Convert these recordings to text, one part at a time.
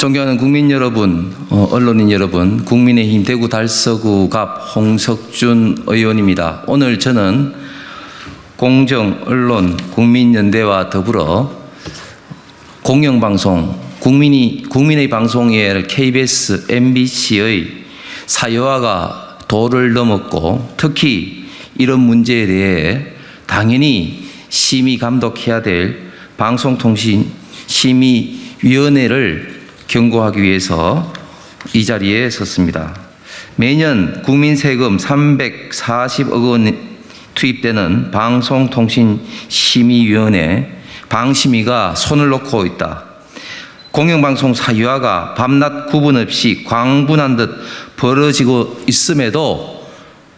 존경하는 국민 여러분, 언론인 여러분, 국민의힘 대구 달서구 갑 홍석준 의원입니다. 오늘 저는 공정, 언론, 국민연대와 더불어 공영방송, 국민의 방송의 KBS, MBC의 사유화가 도를 넘었고 특히 이런 문제에 대해 당연히 심의 감독해야 될 방송통신심의위원회를 경고하기 위해서 이 자리에 섰습니다. 매년 국민 세금 340억 원 투입되는 방송통신심의위원회 방심위가 손을 놓고 있다. 공영방송 사유화가 밤낮 구분 없이 광분한 듯 벌어지고 있음에도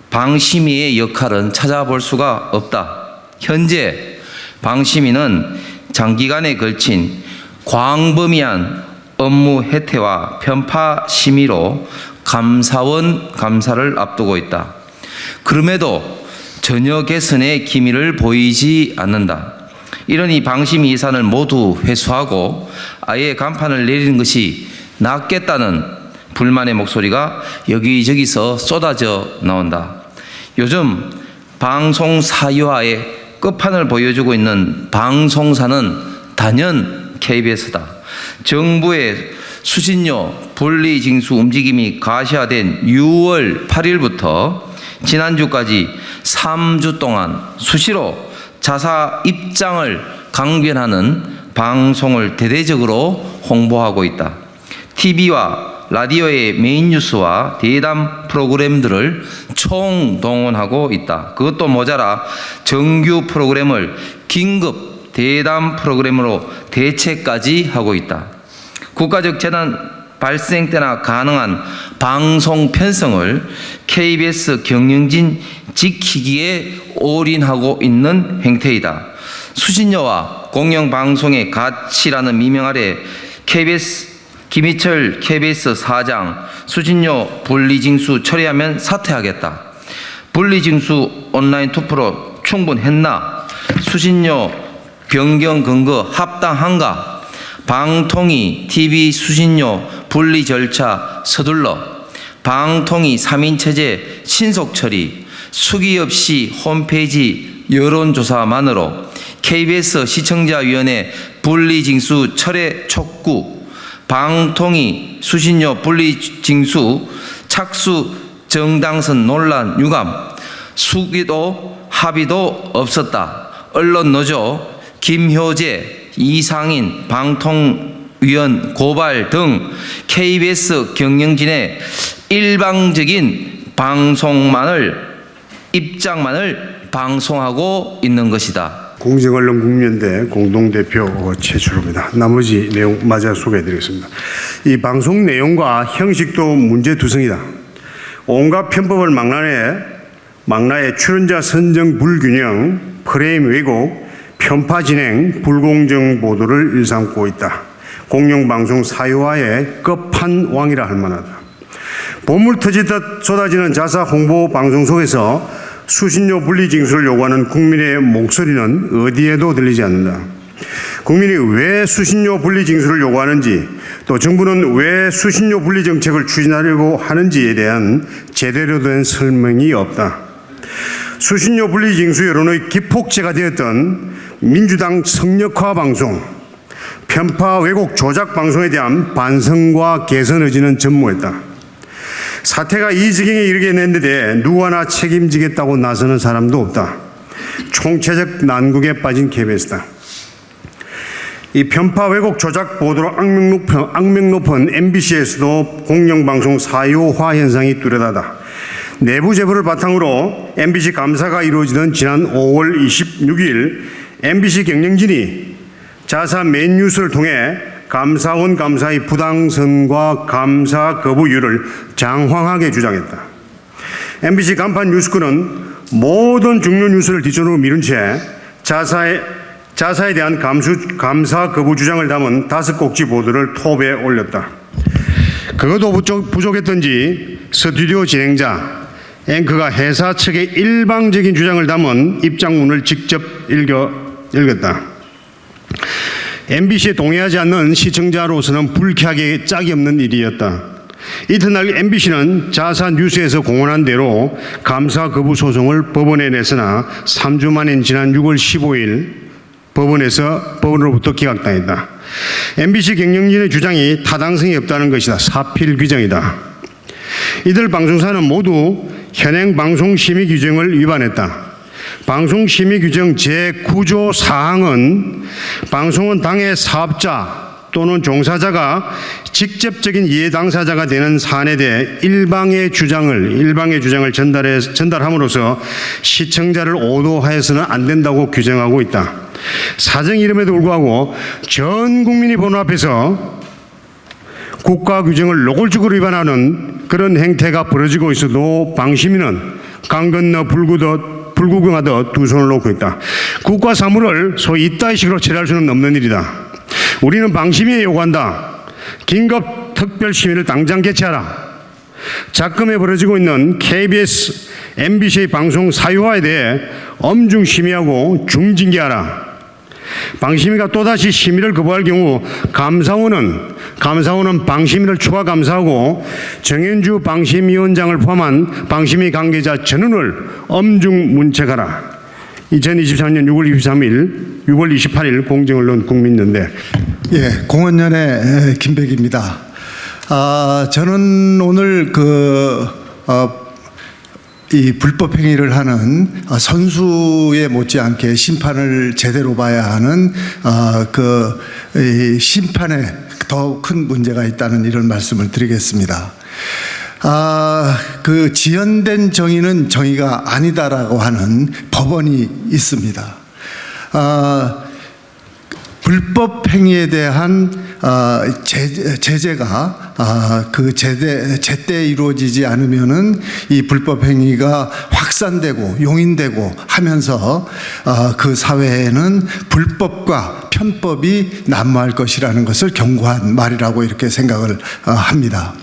방심위의 역할은 찾아볼 수가 없다. 현재 방심위는 장기간에 걸친 광범위한 업무 해태와 편파 심의로 감사원 감사를 앞두고 있다. 그럼에도 전혀 개선의 기미를 보이지 않는다. 이러니 방심위 예산을 모두 회수하고 아예 간판을 내리는 것이 낫겠다는 불만의 목소리가 여기저기서 쏟아져 나온다. 요즘 방송 사유화의 끝판을 보여주고 있는 방송사는 단연 KBS다. 정부의 수신료 분리징수 움직임이 가시화된 6월 8일부터 지난주까지 3주 동안 수시로 자사 입장을 강변하는 방송을 대대적으로 홍보하고 있다. TV와 라디오의 메인 뉴스와 대담 프로그램들을 총동원하고 있다. 그것도 모자라 정규 프로그램을 긴급 대담 프로그램으로 대체까지 하고 있다. 국가적 재난 발생 때나 가능한 방송 편성을 KBS 경영진 지키기에 올인하고 있는 행태이다. 수신료와 공영방송의 가치라는 미명 아래 김희철 KBS 사장 수신료 분리징수 처리하면 사퇴하겠다. 분리징수 온라인 투표로 충분했나? 수신료 변경 근거 합당한가? 방통위 TV 수신료 분리 절차 서둘러 방통위 3인체제 신속 처리 수기 없이 홈페이지 여론조사만으로 KBS 시청자위원회 분리징수 철회 촉구 방통위 수신료 분리징수 착수 정당선 논란 유감 수기도 합의도 없었다. 언론노조 김효재 이상인 방통위원 고발 등 KBS 경영진의 일방적인 입장만을 방송하고 있는 것이다. 공정언론 국민연대 공동대표 최철호입니다. 나머지 내용 마저 소개해드리겠습니다. 이 방송 내용과 형식도 문제투성이다. 온갖 편법을 망라해 출연자 선정 불균형, 프레임 왜곡, 편파 진행, 불공정 보도를 일삼고 있다. 공영방송 사유화의 끝판왕이라 할 만하다. 보물 터지듯 쏟아지는 자사 홍보 방송 속에서 수신료 분리징수를 요구하는 국민의 목소리는 어디에도 들리지 않는다. 국민이 왜 수신료 분리징수를 요구하는지 또 정부는 왜 수신료 분리 정책을 추진하려고 하는지에 대한 제대로 된 설명이 없다. 수신료 분리징수 여론의 기폭제가 되었던 민주당 성역화 방송, 편파 왜곡 조작 방송에 대한 반성과 개선 의지는 전무했다. 사태가 이 지경에 이르게 됐는데 누구 하나 책임지겠다고 나서는 사람도 없다. 총체적 난국에 빠진 KBS다. 이 편파 왜곡 조작 보도로 악명 높은 MBC에서도 공영방송 사유화 현상이 뚜렷하다. 내부 제보를 바탕으로 MBC 감사가 이루어지던 지난 5월 26일 MBC 경영진이 자사 메인 뉴스를 통해 감사원 감사의 부당성과 감사 거부율을 장황하게 주장했다. MBC 간판 뉴스kun은 모든 중요 뉴스를 뒷전으로 미룬 채 자사에 대한 감사 거부 주장을 담은 5꼭지 보도를 톱에 올렸다. 그것도 부족했던지 스튜디오 진행자, 앵커가 회사 측의 일방적인 주장을 담은 입장문을 직접 읽었다. MBC에 동의하지 않는 시청자로서는 불쾌하게 짝이 없는 일이었다. 이튿날 MBC는 자사 뉴스에서 공언한 대로 감사 거부 소송을 법원에 냈으나 3주 만인 지난 6월 15일 법원으로부터 기각당했다. MBC 경영진의 주장이 타당성이 없다는 것이다. 사필 규정이다. 이들 방송사는 모두 현행 방송심의 규정을 위반했다. 방송심의규정 제9조 사항은 방송은 당의 사업자 또는 종사자가 직접적인 이해 당사자가 되는 사안에 대해 일방의 주장을 전달함으로써 시청자를 오도하여서는 안 된다고 규정하고 있다. 사정 이름에도 불구하고 전 국민이 보는 앞에서 국가 규정을 노골적으로 위반하는 그런 행태가 벌어지고 있어도 방심위는 강 건너 불구경하듯 두 손을 놓고 있다. 국가 사무를 소위 이따위 식으로 처리할 수는 없는 일이다. 우리는 방심위에 요구한다. 긴급 특별심의를 당장 개최하라. 작금에 벌어지고 있는 KBS, MBC의 방송 사유화에 대해 엄중 심의하고 중징계하라. 방심위가 또다시 심의를 거부할 경우 감사원은 방심위를 추가 감사하고 정현주 방심위원장을 포함한 방심위 관계자 전원을 엄중 문책하라. 2023년 6월 28일 공정언론 국민연대. 예, 공언연의 김백입니다. 저는 오늘 이 불법 행위를 하는 선수에 못지않게 심판을 제대로 봐야 하는 이 심판에 더 큰 문제가 있다는 이런 말씀을 드리겠습니다. 그 지연된 정의는 정의가 아니다라고 하는 법원이 있습니다. 불법 행위에 대한 제재가 제때 이루어지지 않으면은 이 불법 행위가 확산되고 용인되고 하면서 그 사회에는 불법과 편법이 난무할 것이라는 것을 경고한 말이라고 이렇게 생각을 합니다.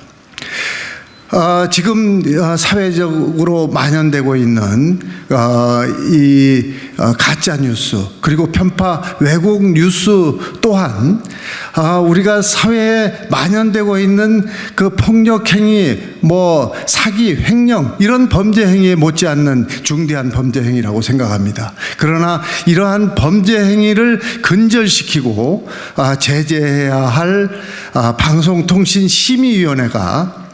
지금 사회적으로 만연되고 있는 이 가짜 뉴스 그리고 편파 왜곡 뉴스 또한 우리가 사회에 만연되고 있는 그 폭력 행위, 사기, 횡령 이런 범죄 행위에 못지않는 중대한 범죄 행위라고 생각합니다. 그러나 이러한 범죄 행위를 근절시키고 제재해야 할 방송통신심의위원회가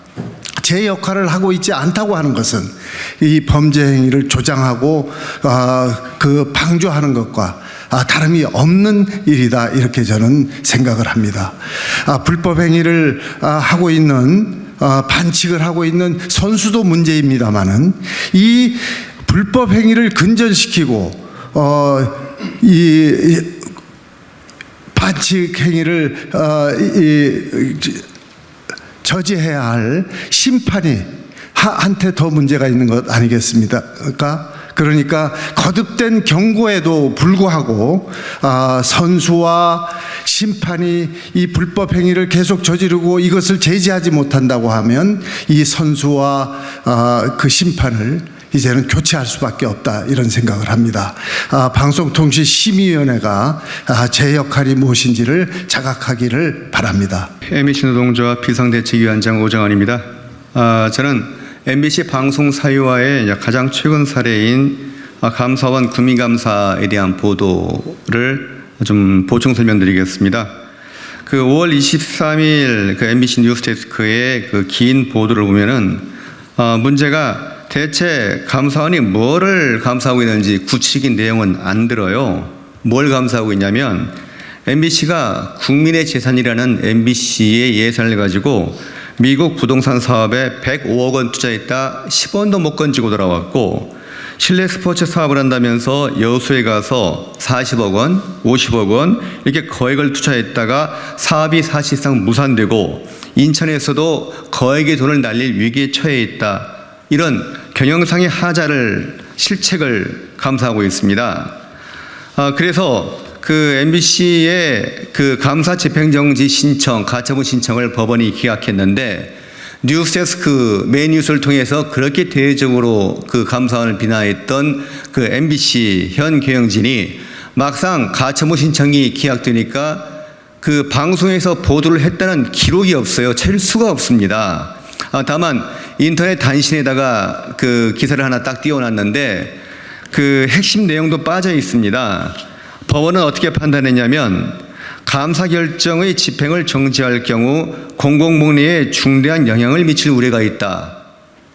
제 역할을 하고 있지 않다고 하는 것은 이 범죄 행위를 조장하고 방조하는 것과 다름이 없는 일이다 이렇게 저는 생각을 합니다. 불법 행위를 하고 있는 반칙을 하고 있는 선수도 문제입니다마는 이 불법 행위를 근절시키고 이 반칙 행위를 저지해야 할 심판이 한테 더 문제가 있는 것 아니겠습니까? 그러니까 거듭된 경고에도 불구하고 선수와 심판이 이 불법 행위를 계속 저지르고 이것을 제지하지 못한다고 하면 이 선수와 그 심판을 이제는 교체할 수밖에 없다 이런 생각을 합니다. 방송통신심의위원회가 제 역할이 무엇인지를 자각하기를 바랍니다. MBC 노동조합 비상대책위원장 오정환입니다. 저는 MBC 방송 사유화의 가장 최근 사례인 감사원 국민감사에 대한 보도를 좀 보충 설명드리겠습니다. 5월 23일 MBC 뉴스데스크의 긴 보도를 보면은 문제가 대체 감사원이 뭐를 감사하고 있는지 구체적인 내용은 안 들어요. 뭘 감사하고 있냐면 MBC가 국민의 재산이라는 MBC의 예산을 가지고 미국 부동산 사업에 105억 원 투자했다 10원도 못 건지고 돌아왔고 실내 스포츠 사업을 한다면서 여수에 가서 40억 원, 50억 원 이렇게 거액을 투자했다가 사업이 사실상 무산되고 인천에서도 거액의 돈을 날릴 위기에 처해 있다. 이런 경영상의 하자를 실책을 감사하고 있습니다. 그래서 MBC의 감사 집행정지 신청, 가처분 신청을 법원이 기각했는데 뉴스데스크 메인 뉴스를 통해서 그렇게 대외적으로 감사원을 비난했던 MBC 현 경영진이 막상 가처분 신청이 기각되니까 그 방송에서 보도를 했다는 기록이 없어요. 찾을 수가 없습니다. 다만 인터넷 단신에다가 그 기사를 하나 딱 띄워놨는데 그 핵심 내용도 빠져 있습니다. 법원은 어떻게 판단했냐면 감사 결정의 집행을 정지할 경우 공공복리에 중대한 영향을 미칠 우려가 있다.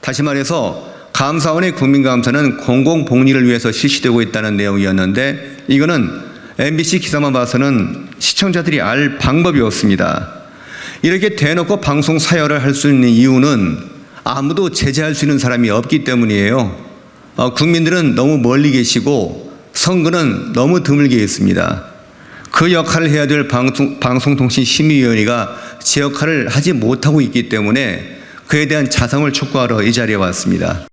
다시 말해서 감사원의 국민감사는 공공복리를 위해서 실시되고 있다는 내용이었는데 이거는 MBC 기사만 봐서는 시청자들이 알 방법이 없습니다. 이렇게 대놓고 방송 사열을 할 수 있는 이유는 아무도 제재할 수 있는 사람이 없기 때문이에요. 국민들은 너무 멀리 계시고 선거는 너무 드물게 있습니다. 그 역할을 해야 될 방송통신심의위원회가 제 역할을 하지 못하고 있기 때문에 그에 대한 자성을 촉구하러 이 자리에 왔습니다.